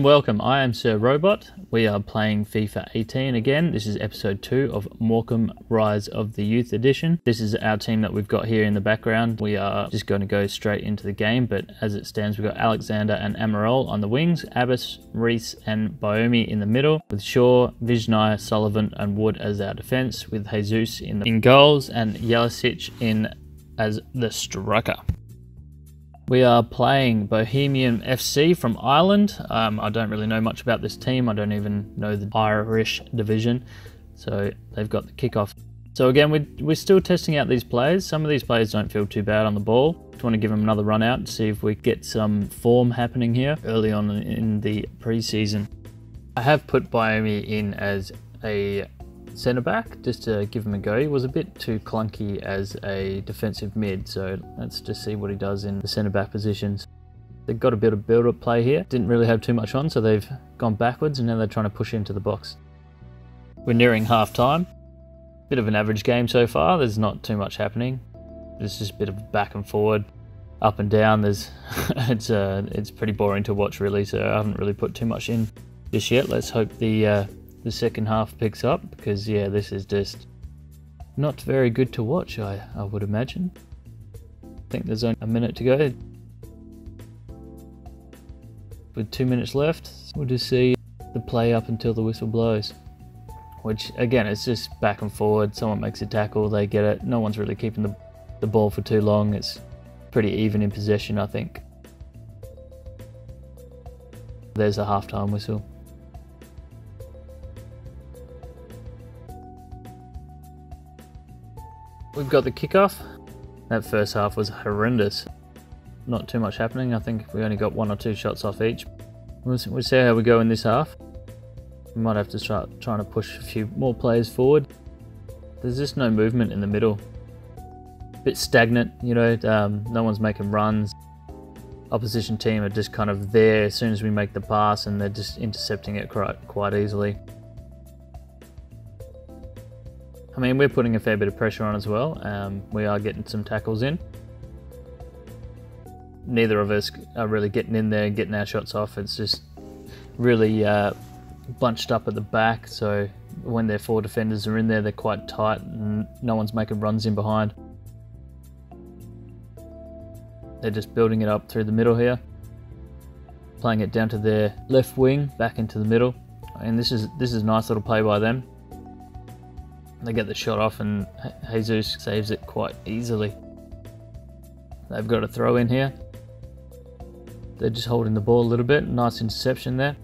and welcome. I am Sir Robot. We are playing FIFA 18 again. This is episode 2 of Morecambe Rise of the Youth Edition. This is our team that we've got here in the background. We are just going to go straight into the game, but as it stands, we've got Alexander and Amaral on the wings, Abbas, Reese and Biomi in the middle, with Shaw, Vizhnai, Sullivan and Wood as our defence, with Jesus in goals and Jelicic in as the striker. We are playing Bohemian FC from Ireland. I don't really know much about this team. I don't even know the Irish division. So they've got the kickoff. So again, we're still testing out these players. Some of these players don't feel too bad on the ball. Just want to give them another run out and see if we get some form happening here early on in the pre-season. I have put Biomi in as a centre back just to give him a go. He was a bit too clunky as a defensive mid, so let's just see what he does in the centre back positions. They've got a bit of build-up play here. Didn't really have too much on, so they've gone backwards and now they're trying to push into the box. We're nearing half time. Bit of an average game so far. There's not too much happening. It's just a bit of back and forward, up and down. It's pretty boring to watch really, so I haven't really put too much in just yet. Let's hope the second half picks up, because yeah, this is just not very good to watch, I would imagine. I think there's only a minute to go. With 2 minutes left, we'll just see the play up until the whistle blows. Which again, it's just back and forward. Someone makes a tackle, they get it. No one's really keeping the ball for too long. It's pretty even in possession, I think. There's a halftime whistle. We've got the kickoff. That first half was horrendous. Not too much happening. I think we only got 1 or 2 shots off each. We'll see how we go in this half. We might have to start trying to push a few more players forward. There's just no movement in the middle. A bit stagnant, you know, no one's making runs. Opposition team are just kind of there as soon as we make the pass, and they're just intercepting it quite easily. I mean, we're putting a fair bit of pressure on as well. We are getting some tackles in. Neither of us are really getting in there and getting our shots off. It's just really bunched up at the back, so when their 4 defenders are in there, they're quite tight and no one's making runs in behind. They're just building it up through the middle here, playing it down to their left wing, back into the middle, and this is a nice little play by them. They get the shot off and Jesus saves it quite easily. They've got a throw in here. They're just holding the ball a little bit. Nice interception there.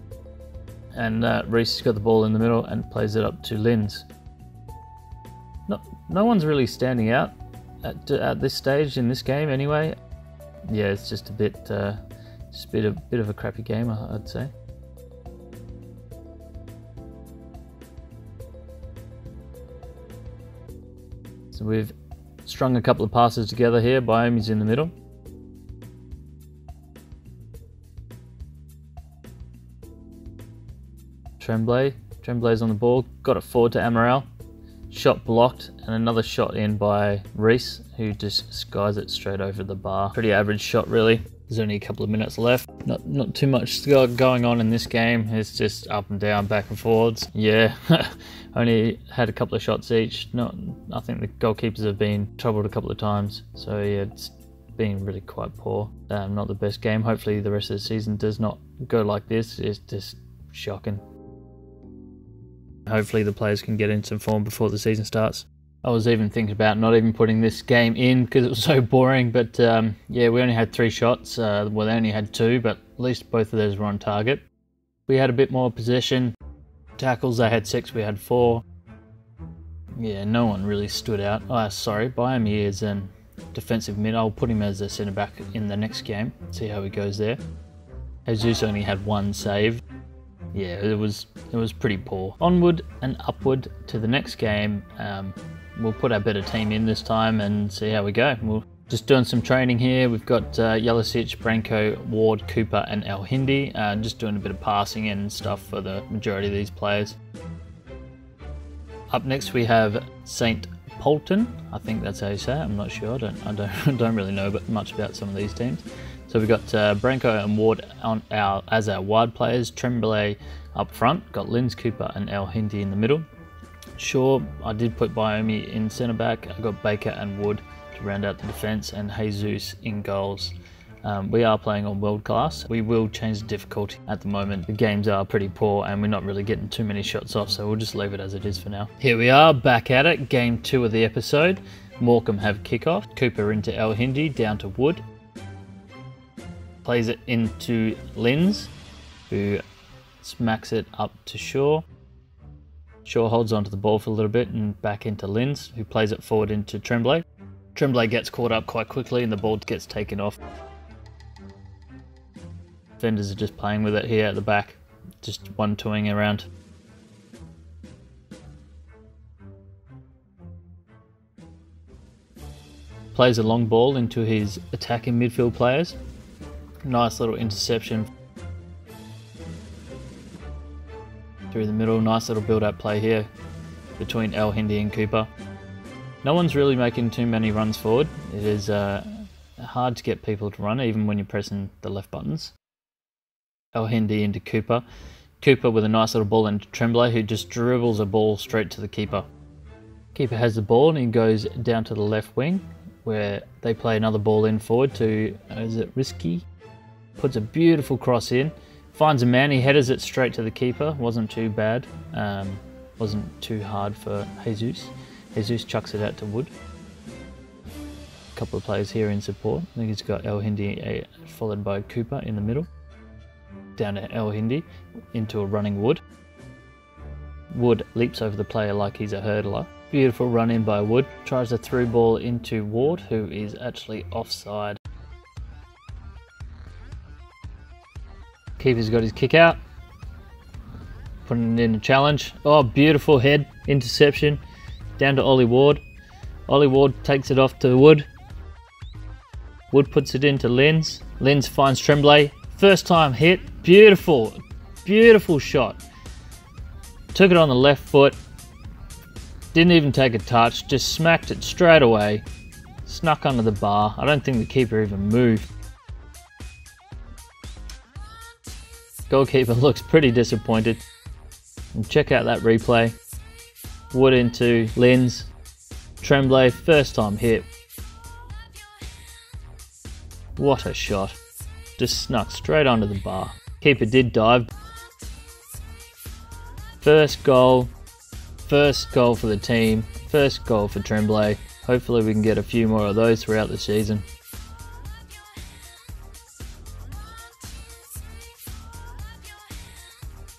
And Reese has got the ball in the middle and plays it up to Linz. No one's really standing out at this stage in this game anyway. Yeah, it's just a bit of a crappy game, I'd say. So we've strung a couple of passes together here. Biomi's in the middle. Tremblay's on the ball. Got it forward to Amaral. Shot blocked and another shot in by Reese, who just skies it straight over the bar. Pretty average shot really. There's only a couple of minutes left. Not too much going on in this game. It's just up and down, back and forwards. Yeah, only had a couple of shots each. I think the goalkeepers have been troubled a couple of times. So yeah, it's been really quite poor. Not the best game. Hopefully the rest of the season does not go like this. It's just shocking. Hopefully the players can get in some form before the season starts. I was even thinking about not even putting this game in because it was so boring, but yeah, we only had 3 shots. Well, they only had 2, but at least both of those were on target. We had a bit more possession. Tackles, they had 6, we had 4. Yeah, no one really stood out. Sorry, Biomi is a defensive mid. I'll put him as a centre back in the next game. See how he goes there. Jesus only had 1 save. Yeah, it was pretty poor. Onward and upward to the next game. We'll put our better team in this time and see how we go. We're just doing some training here. We've got Jelicic, Branko, Ward, Cooper and El Hindi. Just doing a bit of passing and stuff for the majority of these players. Up next we have St. Polton. I think that's how you say it. I'm not sure. I don't really know much about some of these teams. So we've got Branko and Ward as our wide players, Tremblay up front, got Linz, Cooper and El Hindi in the middle. Sure, I did put Biomi in centre back. I got Baker and Wood to round out the defence, and Jesus in goals. We are playing on world class. We will change the difficulty at the moment. The games are pretty poor and we're not really getting too many shots off, so we'll just leave it as it is for now. Here we are, back at it, game 2 of the episode. Morecambe have kickoff. Cooper into El Hindi, down to Wood. Plays it into Linz, who smacks it up to Shaw. Shaw holds onto the ball for a little bit and back into Linz, who plays it forward into Tremblay. Tremblay gets caught up quite quickly and the ball gets taken off. Defenders are just playing with it here at the back, just 1-2ing around. Plays a long ball into his attacking midfield players. Nice little interception through the middle. Nice little build-up play here between El Hindi and Cooper. No one's really making too many runs forward. It is hard to get people to run even when you're pressing the left buttons. El Hindi into Cooper. Cooper with a nice little ball into Tremblay, who just dribbles a ball straight to the keeper. Keeper has the ball and he goes down to the left wing, where they play another ball in forward to, is it Risky? Puts a beautiful cross in. Finds a man, he headers it straight to the keeper. Wasn't too bad. Wasn't too hard for Jesus. Jesus chucks it out to Wood. A couple of players here in support. I think he's got El Hindi followed by Cooper in the middle. Down to El Hindi into a running Wood. Wood leaps over the player like he's a hurdler. Beautiful run in by Wood. Tries a through ball into Ward, who is actually offside. Keeper's got his kick out. Putting it in a challenge. Oh, beautiful head. Interception. Down to Ollie Ward. Ollie Ward takes it off to Wood. Wood puts it into Linz. Linz finds Tremblay. First time hit. Beautiful. Beautiful shot. Took it on the left foot. Didn't even take a touch. Just smacked it straight away. Snuck under the bar. I don't think the keeper even moved. Goalkeeper looks pretty disappointed. And check out that replay. Wood into Linz. Tremblay, first time hit. What a shot. Just snuck straight under the bar. Keeper did dive. First goal for the team. First goal for Tremblay. Hopefully we can get a few more of those throughout the season.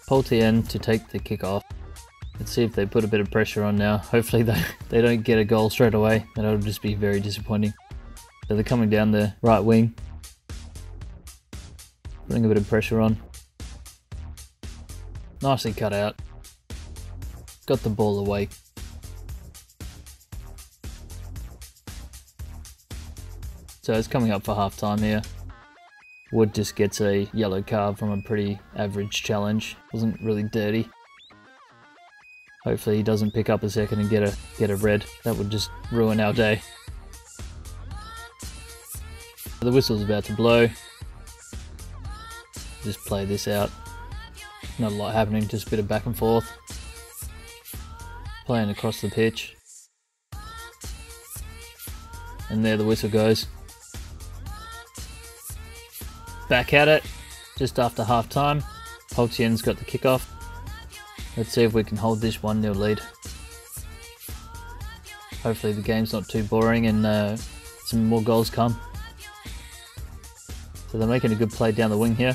Poltien to take the kick off. Let's see if they put a bit of pressure on now. Hopefully they don't get a goal straight away. That'll just be very disappointing. So they're coming down the right wing. Putting a bit of pressure on. Nicely cut out. Got the ball away. So it's coming up for half time here. Wood just gets a yellow card from a pretty average challenge. Wasn't really dirty. Hopefully he doesn't pick up a second and get a red. That would just ruin our day. The whistle's about to blow. Just play this out. Not a lot happening, just a bit of back and forth. Playing across the pitch. And there the whistle goes. Back at it, just after half time. Poltien's got the kickoff. Let's see if we can hold this 1-0 lead. Hopefully the game's not too boring and some more goals come. So they're making a good play down the wing here.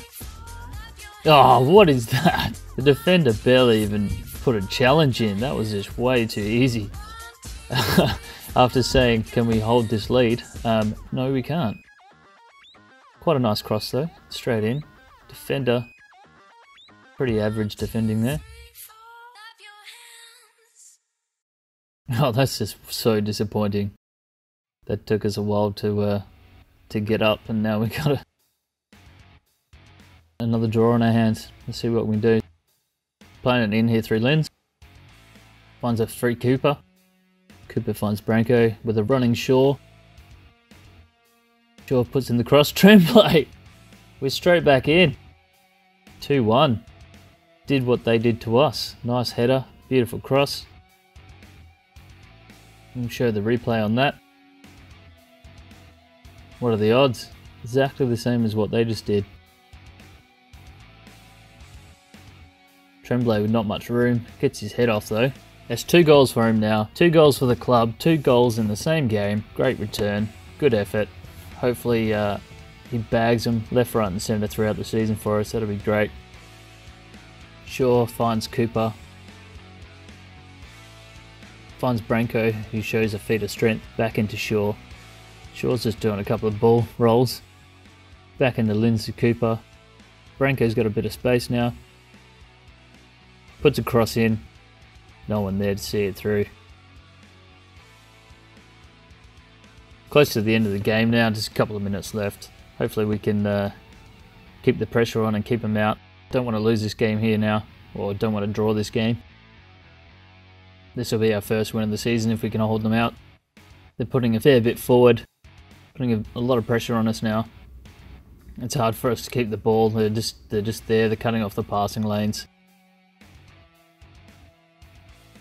Oh, what is that? The defender barely even put a challenge in. That was just way too easy. After saying, can we hold this lead? No, we can't. Quite a nice cross though, straight in. Defender, pretty average defending there. Oh, that's just so disappointing. That took us a while to get up, and now we got another draw on our hands. Let's see what we can do. Playing it in here through Linz. Finds a free Cooper. Cooper finds Branko with a running Shaw. Shaw puts in the cross. Tremblay. We're straight back in. 2-1. Did what they did to us. Nice header. Beautiful cross. We'll show the replay on that. What are the odds? Exactly the same as what they just did. Tremblay with not much room. Gets his head off though. That's 2 goals for him now. 2 goals for the club. 2 goals in the same game. Great return. Good effort. Hopefully he bags them left, right and centre throughout the season for us. That'll be great. Shaw finds Cooper. Finds Branko, who shows a feat of strength. Back into Shaw. Shaw's just doing a couple of ball rolls. Back into Lindsay Cooper. Branko's got a bit of space now. Puts a cross in. No one there to see it through. Close to the end of the game now, just a couple of minutes left. Hopefully we can keep the pressure on and keep them out. Don't want to lose this game here now, or don't want to draw this game. This will be our first win of the season if we can hold them out. They're putting a fair bit forward, putting a lot of pressure on us now. It's hard for us to keep the ball. They're just there. They're cutting off the passing lanes.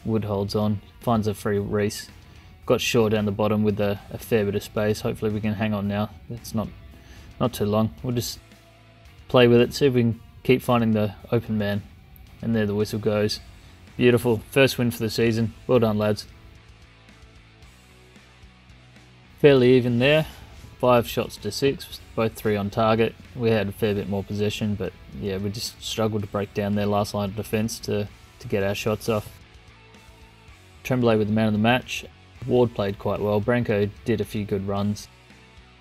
Wood holds on, finds a free Reese. Got Shaw down the bottom with a fair bit of space. Hopefully we can hang on now. It's not too long. We'll just play with it, see if we can keep finding the open man. And there the whistle goes. Beautiful. First win for the season. Well done, lads. Fairly even there. 5 shots to 6, both 3 on target. We had a fair bit more possession, but yeah, we just struggled to break down their last line of defence to get our shots off. Tremblay with the man of the match. Ward played quite well. Branko did a few good runs.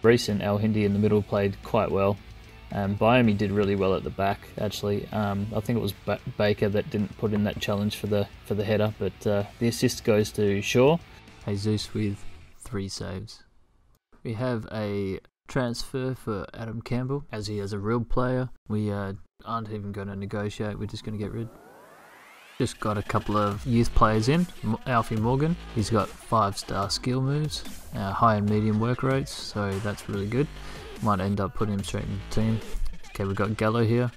Reese and El Hindi in the middle played quite well. Biomi did really well at the back, actually. I think it was Baker that didn't put in that challenge for the header, but the assist goes to Shaw. Jesus with 3 saves. We have a transfer for Adam Campbell, as he is a real player. We aren't even going to negotiate, we're just going to get rid. Just got a couple of youth players in. Alfie Morgan, he's got 5-star skill moves, high and medium work rates, so that's really good. Might end up putting him straight in the team. Okay, we've got Gallo here.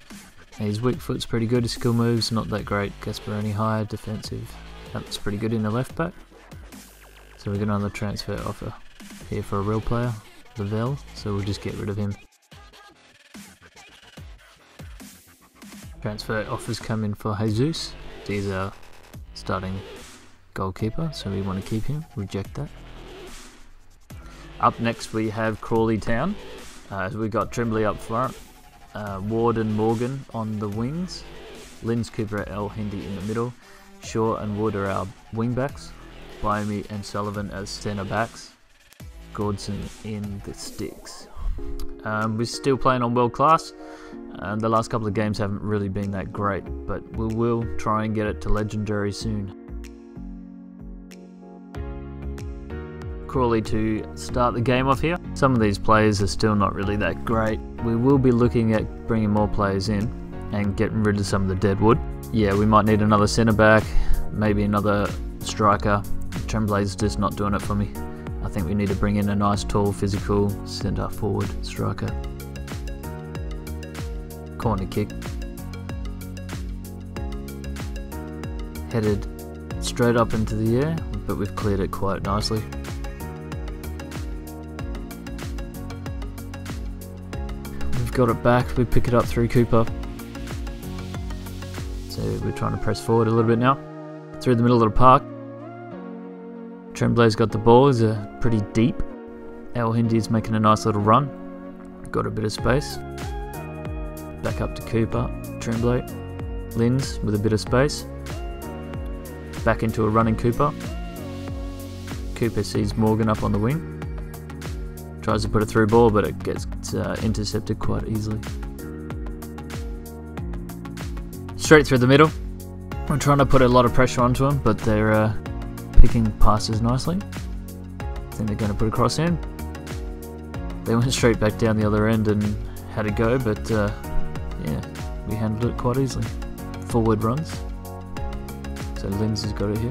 His weak foot's pretty good, his skill moves not that great. Gasparoni high, defensive, that's pretty good in the left back. So we've got another transfer offer here for a real player, Lavelle, so we'll just get rid of him. Transfer offers come in for Jesus. He's our starting goalkeeper, so we want to keep him. Reject that. Up next we have Crawley Town. We got Tremblay up front, Ward and Morgan on the wings, Linz, Cooper, El Hindi in the middle, Shaw and Wood are our wing backs, Biomi and Sullivan as centre backs, Gordson in the sticks. We're still playing on world class. The last couple of games haven't really been that great, but we will try and get it to legendary soon. Crawley to start the game off here. Some of these players are still not really that great. We will be looking at bringing more players in and getting rid of some of the dead wood. Yeah, we might need another centre back, maybe another striker. Tremblay's just not doing it for me. I think we need to bring in a nice, tall, physical centre forward striker. Corner kick. Headed straight up into the air, but we've cleared it quite nicely. We've got it back, we pick it up through Cooper. So we're trying to press forward a little bit now. Through the middle of the park. Tremblay's got the ball, is pretty deep. El Hindi's making a nice little run. Got a bit of space. Back up to Cooper, Tremblay. Linz with a bit of space. Back into a running Cooper. Cooper sees Morgan up on the wing. Tries to put a through ball, but it gets intercepted quite easily. Straight through the middle. We're trying to put a lot of pressure onto them, but they're picking passes nicely. I think they're going to put a cross in. They went straight back down the other end and had a go, but yeah, we handled it quite easily. Forward runs. So Linz has got it here.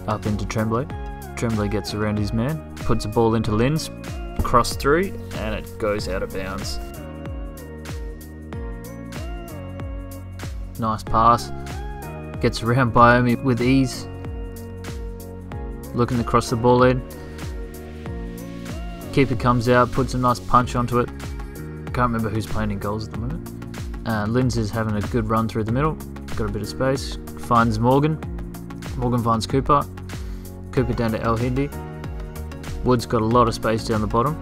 Up into Tremblay. Tremblay gets around his man, puts the ball into Linz, cross through and it goes out of bounds. Nice pass. Gets around Biomi with ease. Looking to cross the ball in. Keeper comes out, puts a nice punch onto it. Can't remember who's playing in goals at the moment. Linz is having a good run through the middle. Got a bit of space. Finds Morgan. Morgan finds Cooper. Cooper down to El Hindi. Wood's got a lot of space down the bottom.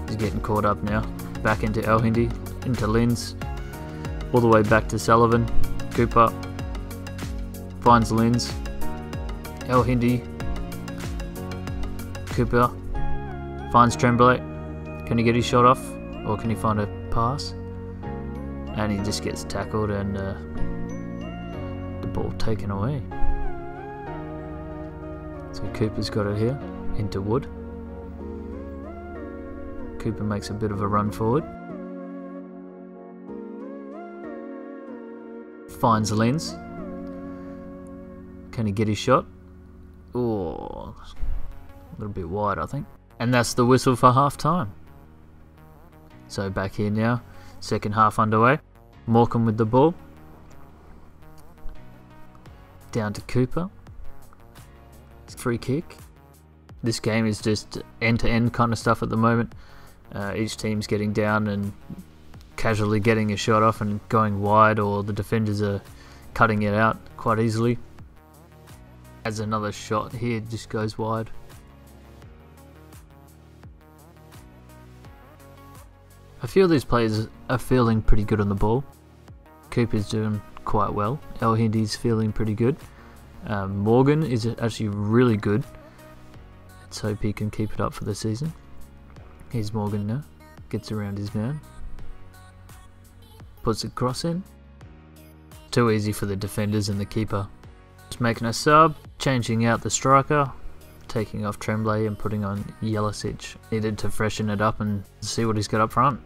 He's getting caught up now. Back into El Hindi. Into Linz. All the way back to Sullivan. Cooper. Finds Linz. El Hindi. Cooper. Finds Tremblay. Can he get his shot off? Or can he find a pass? And he just gets tackled and the ball taken away. So Cooper's got it here. Into Wood. Cooper makes a bit of a run forward. Finds Linz. Can he get his shot? Oh, a little bit wide, I think. And that's the whistle for half time. So back here now, second half underway. Morecambe with the ball. Down to Cooper. Free kick. This game is just end-to-end kind of stuff at the moment. Each team's getting down and casually getting a shot off and going wide, or the defenders are cutting it out quite easily. As another shot here, just goes wide. I feel these players are feeling pretty good on the ball. Cooper's doing quite well. El Hindi's feeling pretty good. Morgan is actually really good. Let's hope he can keep it up for the season. Here's Morgan now. Gets around his man. Puts a cross in. Too easy for the defenders and the keeper. Just making a sub. Changing out the striker. Taking off Tremblay and putting on Yelisic. Needed to freshen it up and see what he's got up front.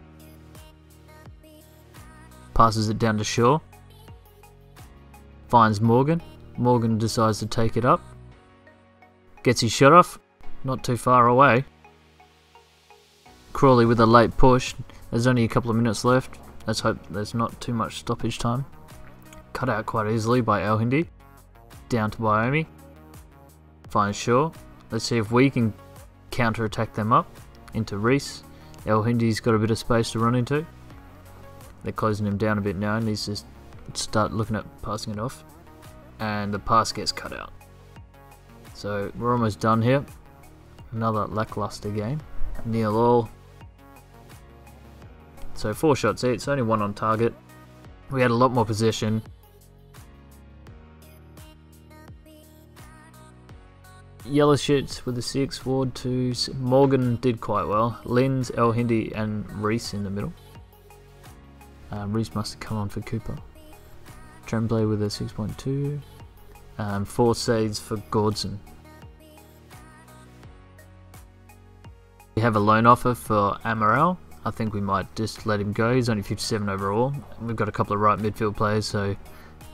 Passes it down to Shaw. Finds Morgan. Morgan decides to take it up. Gets his shot off. Not too far away. Crawley with a late push. There's only a couple of minutes left. Let's hope there's not too much stoppage time. Cut out quite easily by El Hindi. Down to Biomi. Finds Shaw. Let's see if we can counter-attack them up. Into Reese. El Hindi's got a bit of space to run into. They're closing him down a bit now and he's just start looking at passing it off. And the pass gets cut out. So we're almost done here. Another lackluster game. 0-0. So 4 shots each, only 1 on target. We had a lot more possession. Yellow shoots with the 6, Ward 2. Morgan did quite well. Linz, El Hindi and Reese in the middle. Reese must have come on for Cooper. Tremblay with a 6.2. 4 saves for Gordson. We have a loan offer for Amaral. I think we might just let him go. He's only 57 overall. We've got a couple of right midfield players, so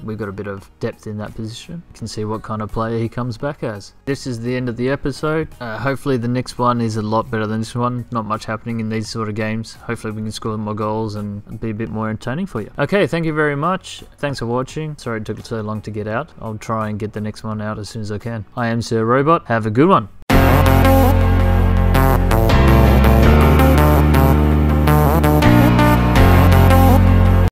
we've got a bit of depth in that position. You can see what kind of player he comes back as. This is the end of the episode. Hopefully the next one is a lot better than this one. Not much happening in these sort of games. Hopefully we can score more goals and be a bit more entertaining for you. Okay, thank you very much. Thanks for watching. Sorry it took so long to get out. I'll try and get the next one out as soon as I can. I am Sir Robot. Have a good one.